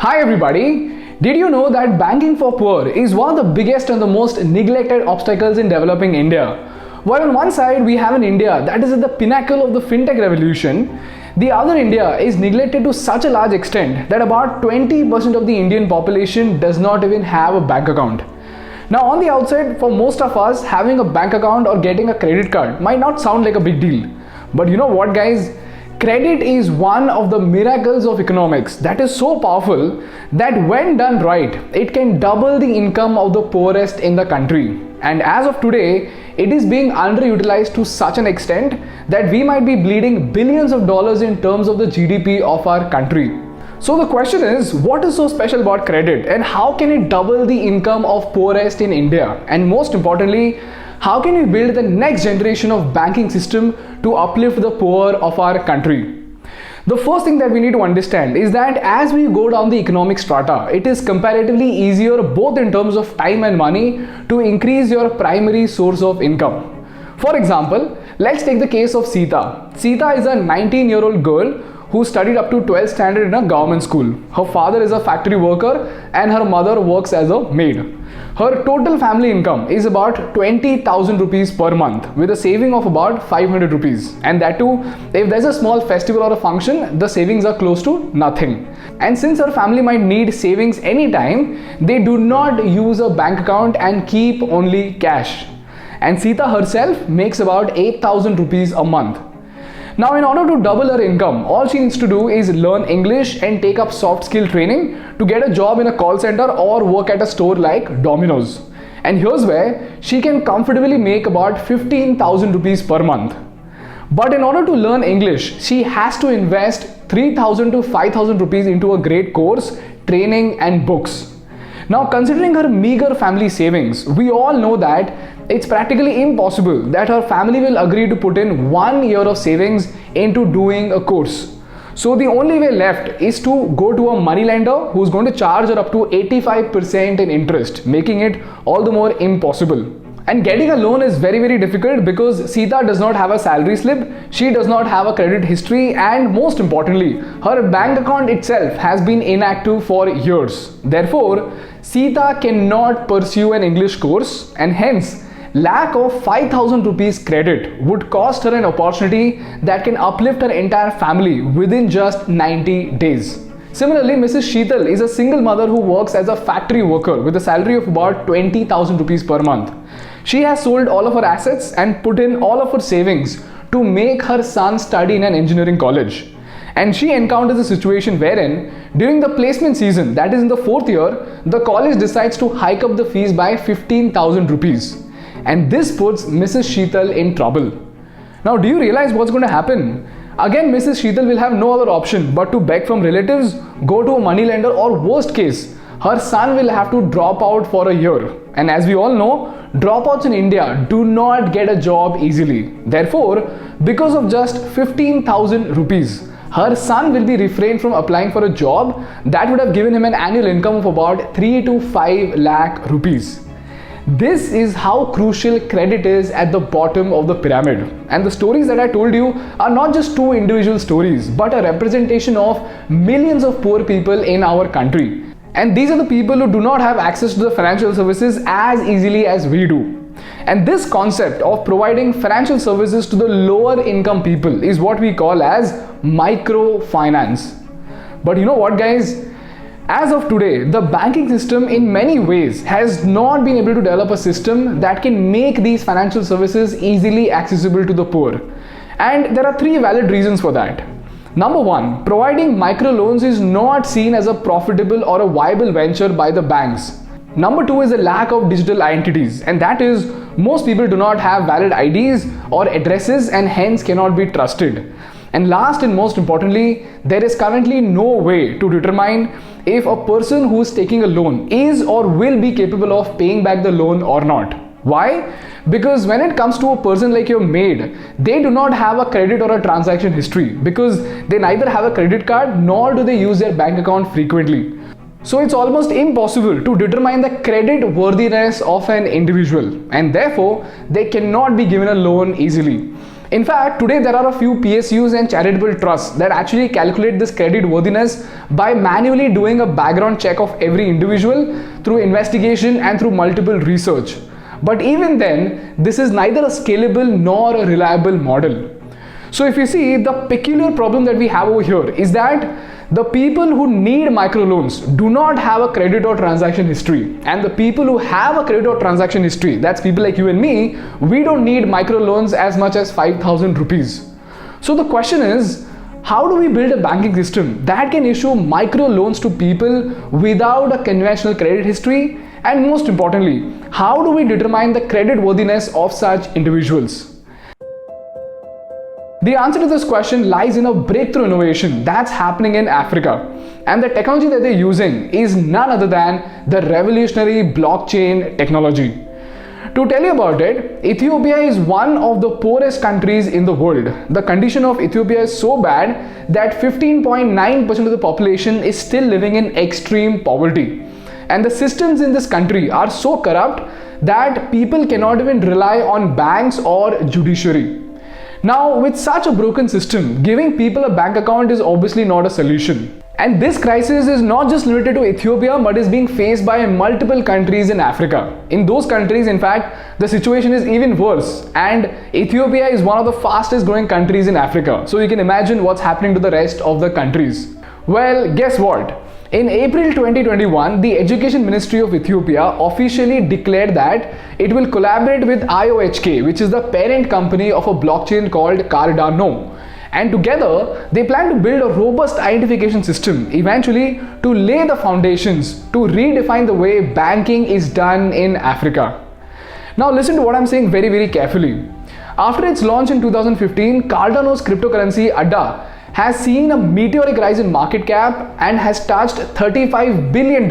Hi everybody! Did you know that banking for poor is one of the biggest and the most neglected obstacles in developing India? While on one side we have an India that is at the pinnacle of the fintech revolution, the other India is neglected to such a large extent that about 20% of the Indian population does not even have a bank account. Now on the outside, for most of us, having a bank account or getting a credit card might not sound like a big deal. But you know what guys? Credit is one of the miracles of economics that is so powerful that when done right, it can double the income of the poorest in the country. And as of today, it is being underutilized to such an extent that we might be bleeding billions of dollars in terms of the GDP of our country. So the question is, what is so special about credit and how can it double the income of poorest in India? And most importantly, how can we build the next generation of banking system to uplift the poor of our country? The first thing that we need to understand is that as we go down the economic strata, it is comparatively easier both in terms of time and money to increase your primary source of income. For example, let's take the case of Sita. Sita is a 19-year-old girl who studied up to 12th standard in a government school. Her father is a factory worker and her mother works as a maid. Her total family income is about 20,000 rupees per month with a saving of about 500 rupees. And that too, if there's a small festival or a function, the savings are close to nothing. And since her family might need savings anytime, they do not use a bank account and keep only cash. And Sita herself makes about 8,000 rupees a month. Now, in order to double her income, all she needs to do is learn English and take up soft skill training to get a job in a call center or work at a store like Domino's. And here's where she can comfortably make about 15,000 rupees per month. But in order to learn English, she has to invest 3,000 to 5,000 rupees into a great course, training and books. Now, considering her meager family savings, we all know that it's practically impossible that her family will agree to put in 1 year of savings into doing a course. So the only way left is to go to a moneylender who's going to charge her up to 85% in interest, making it all the more impossible. And getting a loan is very difficult because Sita does not have a salary slip, she does not have a credit history, and most importantly, her bank account itself has been inactive for years. Therefore, Sita cannot pursue an English course, and hence lack of 5,000 rupees credit would cost her an opportunity that can uplift her entire family within just 90 days. Similarly, Mrs. Sheetal is a single mother who works as a factory worker with a salary of about 20,000 rupees per month. She has sold all of her assets and put in all of her savings to make her son study in an engineering college. And she encounters a situation wherein during the placement season, that is in the 4th year, the college decides to hike up the fees by 15,000 rupees. And this puts Mrs. Sheetal in trouble. Now, do you realize what's going to happen? Again, Mrs. Sheetal will have no other option but to beg from relatives, go to a moneylender, or worst case, her son will have to drop out for a year. And as we all know, dropouts in India do not get a job easily. Therefore, because of just 15,000 rupees, her son will be refrained from applying for a job that would have given him an annual income of about 3 to 5 lakh rupees. This is how crucial credit is at the bottom of the pyramid. And the stories that I told you are not just two individual stories, but a representation of millions of poor people in our country. And these are the people who do not have access to the financial services as easily as we do. And this concept of providing financial services to the lower income people is what we call as microfinance. But you know what guys? As of today, the banking system in many ways has not been able to develop a system that can make these financial services easily accessible to the poor. And there are 3 valid reasons for that. Number 1, providing microloans is not seen as a profitable or a viable venture by the banks. Number 2 is a lack of digital identities, and that is most people do not have valid IDs or addresses and hence cannot be trusted. And last and most importantly, there is currently no way to determine if a person who is taking a loan is or will be capable of paying back the loan or not. Why? Because when it comes to a person like your maid, they do not have a credit or a transaction history because they neither have a credit card nor do they use their bank account frequently. So it's almost impossible to determine the credit worthiness of an individual, and therefore they cannot be given a loan easily. In fact, today there are a few PSUs and charitable trusts that actually calculate this credit worthiness by manually doing a background check of every individual through investigation and through multiple research. But even then, this is neither a scalable nor a reliable model. So if you see, the peculiar problem that we have over here is that the people who need microloans do not have a credit or transaction history, and the people who have a credit or transaction history, that's people like you and me, we don't need microloans as much as 5,000 rupees. So the question is, how do we build a banking system that can issue microloans to people without a conventional credit history? And most importantly, how do we determine the credit worthiness of such individuals? The answer to this question lies in a breakthrough innovation that's happening in Africa. And the technology that they're using is none other than the revolutionary blockchain technology. To tell you about it, Ethiopia is one of the poorest countries in the world. The condition of Ethiopia is so bad that 15.9% of the population is still living in extreme poverty. And the systems in this country are so corrupt that people cannot even rely on banks or judiciary. Now, with such a broken system, giving people a bank account is obviously not a solution. And this crisis is not just limited to Ethiopia, but is being faced by multiple countries in Africa. In those countries, in fact, the situation is even worse. And Ethiopia is one of the fastest growing countries in Africa. So you can imagine what's happening to the rest of the countries. Well, guess what? In April 2021, the Education Ministry of Ethiopia officially declared that it will collaborate with IOHK, which is the parent company of a blockchain called Cardano. And together, they plan to build a robust identification system, eventually to lay the foundations to redefine the way banking is done in Africa. Now listen to what I'm saying very, very carefully. After its launch in 2015, Cardano's cryptocurrency ADA has seen a meteoric rise in market cap and has touched $35 billion.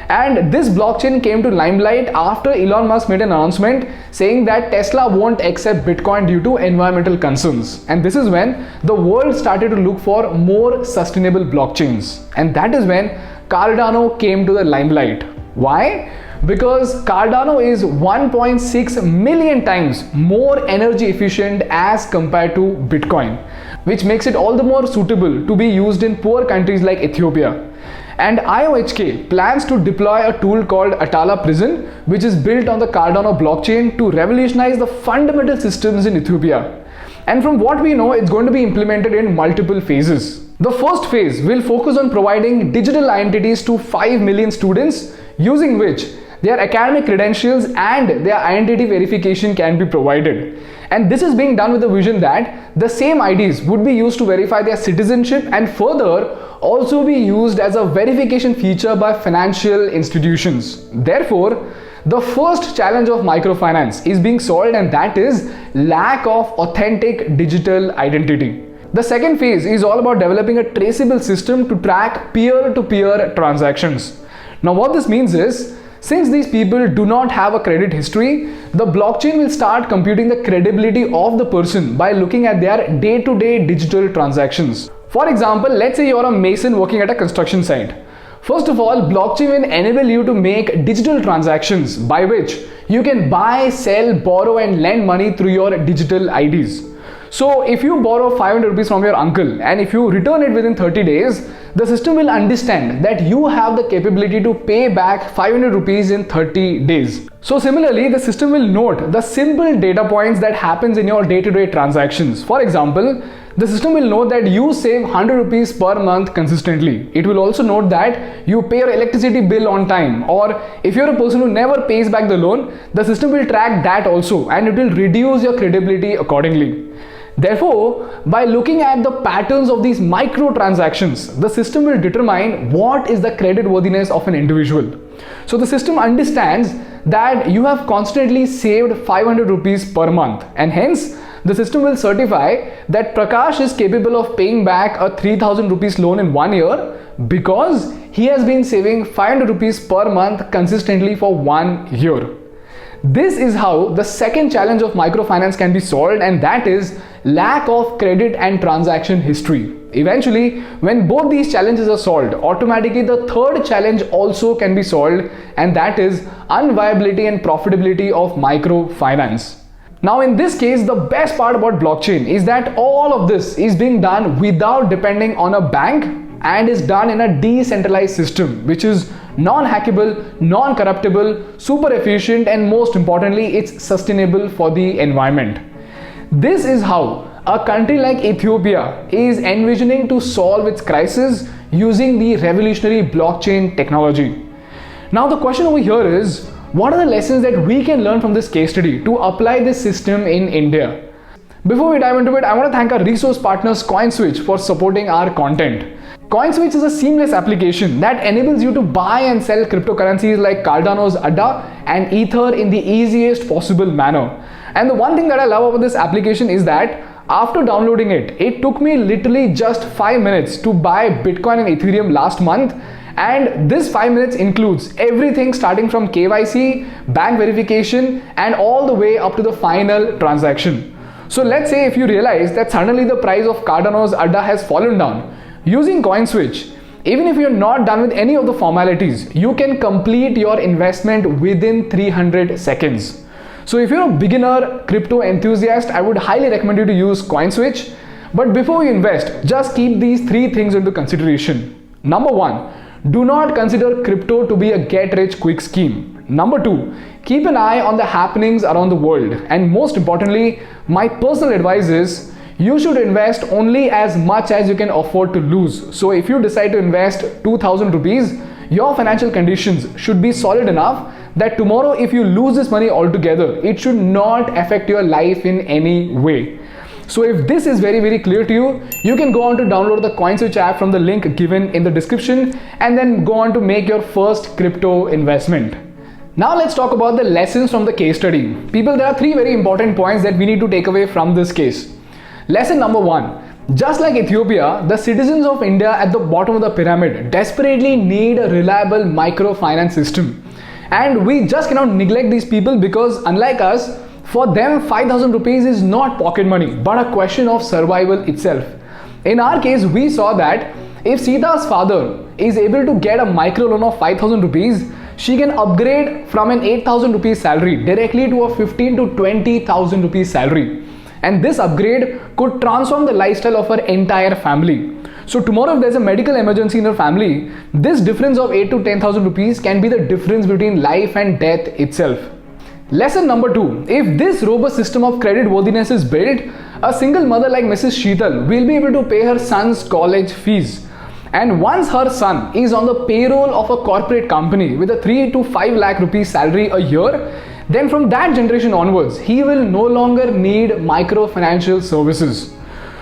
And this blockchain came to limelight after Elon Musk made an announcement saying that Tesla won't accept Bitcoin due to environmental concerns. And this is when the world started to look for more sustainable blockchains. And that is when Cardano came to the limelight. Why? Because Cardano is 1.6 million times more energy efficient as compared to Bitcoin, which makes it all the more suitable to be used in poor countries like Ethiopia. And IOHK plans to deploy a tool called Atala Prison, which is built on the Cardano blockchain to revolutionize the fundamental systems in Ethiopia. And from what we know, it's going to be implemented in multiple phases. The first phase will focus on providing digital identities to 5 million students, using which their academic credentials and their identity verification can be provided. And this is being done with the vision that the same IDs would be used to verify their citizenship and further also be used as a verification feature by financial institutions. Therefore, the first challenge of microfinance is being solved, and that is lack of authentic digital identity. The second phase is all about developing a traceable system to track peer-to-peer transactions. Now what this means is, since these people do not have a credit history, the blockchain will start computing the credibility of the person by looking at their day-to-day digital transactions. For example, let's say you're a mason working at a construction site. First of all, blockchain will enable you to make digital transactions by which you can buy, sell, borrow and lend money through your digital IDs. So if you borrow 500 rupees from your uncle and if you return it within 30 days, the system will understand that you have the capability to pay back 500 rupees in 30 days. So similarly, the system will note the simple data points that happens in your day-to-day transactions. For example, the system will know that you save 100 rupees per month consistently. It will also note that you pay your electricity bill on time, or if you're a person who never pays back the loan, the system will track that also and it will reduce your credibility accordingly. Therefore, by looking at the patterns of these micro transactions, the system will determine what is the credit worthiness of an individual. So the system understands that you have constantly saved 500 rupees per month, and hence the system will certify that Prakash is capable of paying back a 3000 rupees loan in 1 year because he has been saving 500 rupees per month consistently for 1 year. This is how the second challenge of microfinance can be solved, and that is lack of credit and transaction history. Eventually, when both these challenges are solved, automatically the third challenge also can be solved, and that is unviability and profitability of microfinance. Now in this case, the best part about blockchain is that all of this is being done without depending on a bank and is done in a decentralized system, which is non-hackable, non-corruptible, super efficient, and most importantly, it's sustainable for the environment. This is how a country like Ethiopia is envisioning to solve its crisis using the revolutionary blockchain technology. Now the question over here is, what are the lessons that we can learn from this case study to apply this system in India? Before we dive into it, I want to thank our resource partners CoinSwitch for supporting our content. CoinSwitch is a seamless application that enables you to buy and sell cryptocurrencies like Cardano's ADA and Ether in the easiest possible manner. And the one thing that I love about this application is that after downloading it, it took me literally just 5 minutes to buy Bitcoin and Ethereum last month. And this 5 minutes includes everything starting from KYC, bank verification, and all the way up to the final transaction. So let's say if you realize that suddenly the price of Cardano's ADA has fallen down, using CoinSwitch, even if you're not done with any of the formalities, you can complete your investment within 300 seconds. So if you're a beginner crypto enthusiast, I would highly recommend you to use CoinSwitch. But before you invest, just keep these 3 things into consideration. Number 1, do not consider crypto to be a get-rich-quick scheme. Number 2, keep an eye on the happenings around the world. And most importantly, my personal advice is you should invest only as much as you can afford to lose. So if you decide to invest 2,000 rupees, your financial conditions should be solid enough that tomorrow if you lose this money altogether, it should not affect your life in any way. So if this is very clear to you, you can go on to download the CoinSwitch app from the link given in the description and then go on to make your first crypto investment. Now let's talk about the lessons from the case study. People, there are 3 very important points that we need to take away from this case. Lesson number 1. Just like Ethiopia, the citizens of India at the bottom of the pyramid desperately need a reliable microfinance system. And we just cannot neglect these people because unlike us, for them 5,000 rupees is not pocket money but a question of survival itself. In our case, we saw that if Sita's father is able to get a micro loan of 5,000 rupees, she can upgrade from an 8,000 rupees salary directly to a 15 to 20,000 rupees salary. And this upgrade could transform the lifestyle of her entire family. So tomorrow if there's a medical emergency in her family, this difference of 8 to 10,000 rupees can be the difference between life and death itself. Lesson number 2. If this robust system of credit worthiness is built, a single mother like Mrs. Sheetal will be able to pay her son's college fees. And once her son is on the payroll of a corporate company with a 3 to 5 lakh rupees salary a year, then from that generation onwards, he will no longer need microfinancial services.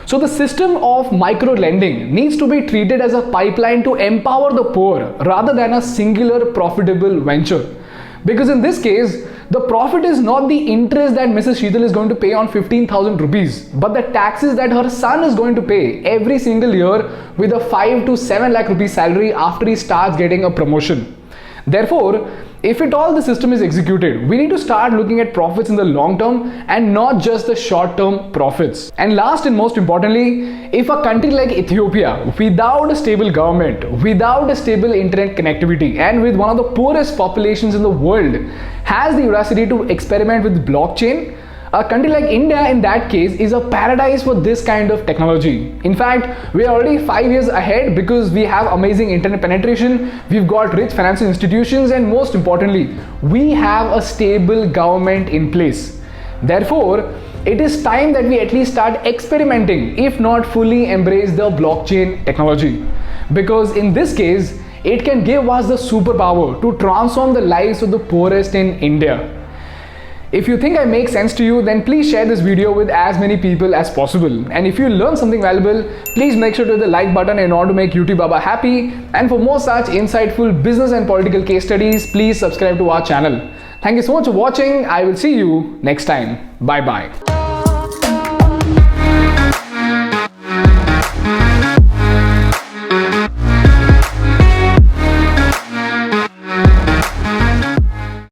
So the system of micro lending needs to be treated as a pipeline to empower the poor rather than a singular profitable venture. Because in this case, the profit is not the interest that Mrs. Sheetal is going to pay on 15,000 rupees, but the taxes that her son is going to pay every single year with a 5 to 7 lakh rupees salary after he starts getting a promotion. Therefore, if at all the system is executed, we need to start looking at profits in the long term and not just the short term profits. And last and most importantly, if a country like Ethiopia, without a stable government, without a stable internet connectivity, and with one of the poorest populations in the world, has the audacity to experiment with blockchain, a country like India in that case is a paradise for this kind of technology. In fact, we are already 5 years ahead because we have amazing internet penetration, we've got rich financial institutions, and most importantly, we have a stable government in place. Therefore, it is time that we at least start experimenting, if not fully embrace the blockchain technology. Because in this case, it can give us the superpower to transform the lives of the poorest in India. If you think I make sense to you, then please share this video with as many people as possible. And if you learn something valuable, please make sure to hit the like button in order to make YouTube Baba happy. And for more such insightful business and political case studies, please subscribe to our channel. Thank you so much for watching. I will see you next time. Bye bye.